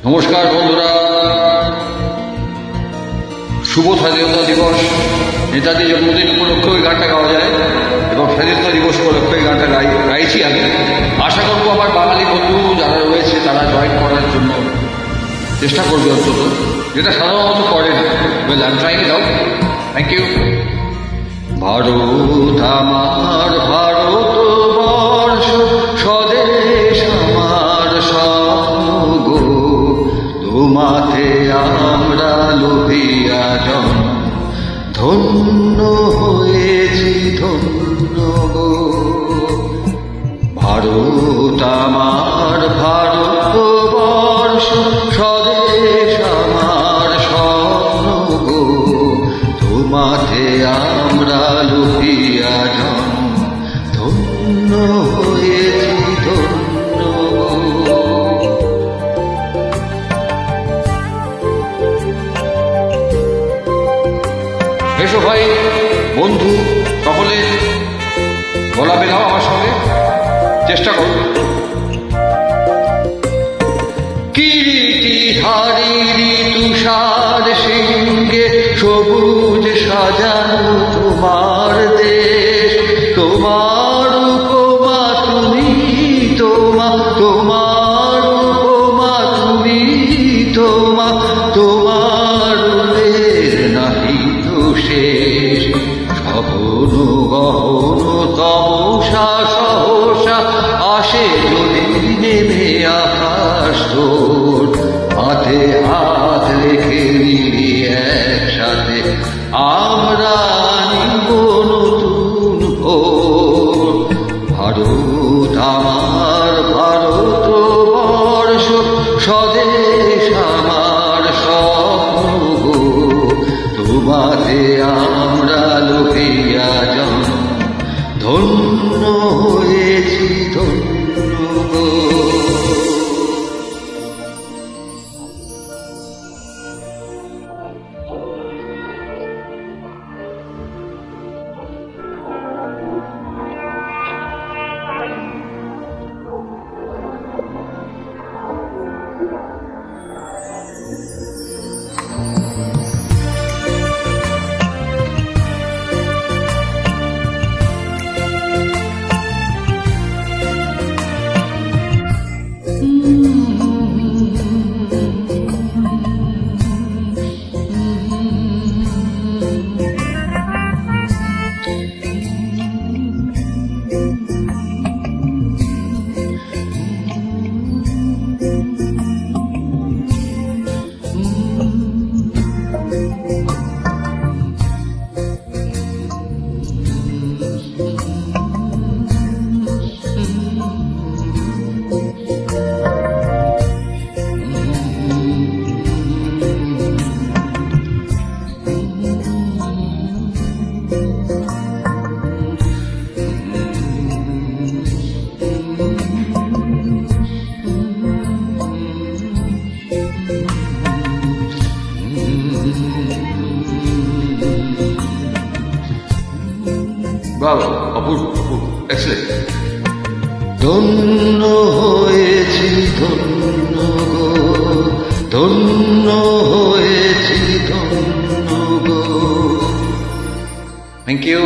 নমস্কার বন্ধুরা, শুভ স্বাধীনতা দিবস। নেতাজির জন্মদিন উপলক্ষে ওই গানটা গাওয়া যায় এবং স্বাধীনতা দিবস উপলক্ষে ওই গানটা গাইছি আমি। আশা করবো আমার বাঙালি বন্ধু যারা রয়েছে তারা জয়েন করার জন্য চেষ্টা করবে অন্তত, যেটা সাধারণত করে না। Well, I am trying it out. Thank you. Bharat আমার ভারতবর্ষ, স্বদেশ আমার স্বপ্ন গো, তোমাতে আমরা লোভিয়া জন, ধন্য হয়েছি ধন্য গো। ভারত আমার ভারতবর্ষ, স্বদেশ আমার স্বপ্ন গো, তোমাতে আমরা লোভিয়া জন, ধন্য হয়েছি ধন্য গো। এসো ভাই বন্ধু, সকলে গলা মেলাও আমার সঙ্গে, চেষ্টা করো। কিরীটি হারিরি তুষার সিংহে, সবুজ সাজানো তোমার দেশ, তোমার উপমা তুমি, তোমার উপমা তুমি, তোমার নাহি তো শেষ। সহন গহন তমসা সহসা আসে যদি নেমে আকাশ তোর, হাতে হাত রেখে নিবি একসাথে আমরা নিব নতুন ভোর। ভারত আমার ভারতবর্ষ, স্বদেশ আমার স্বপ্ন গো, তোমাতে আমরা লোভিয়া জন, ধন্য হয়েছি ধন্য গো। Bravo, অপূর্ব অপূর্ব, এক্সেলেন্ট। ধন্য হয়েছি ধন্য গো, ধন্য হয়েছি ধন্য গো। Thank you.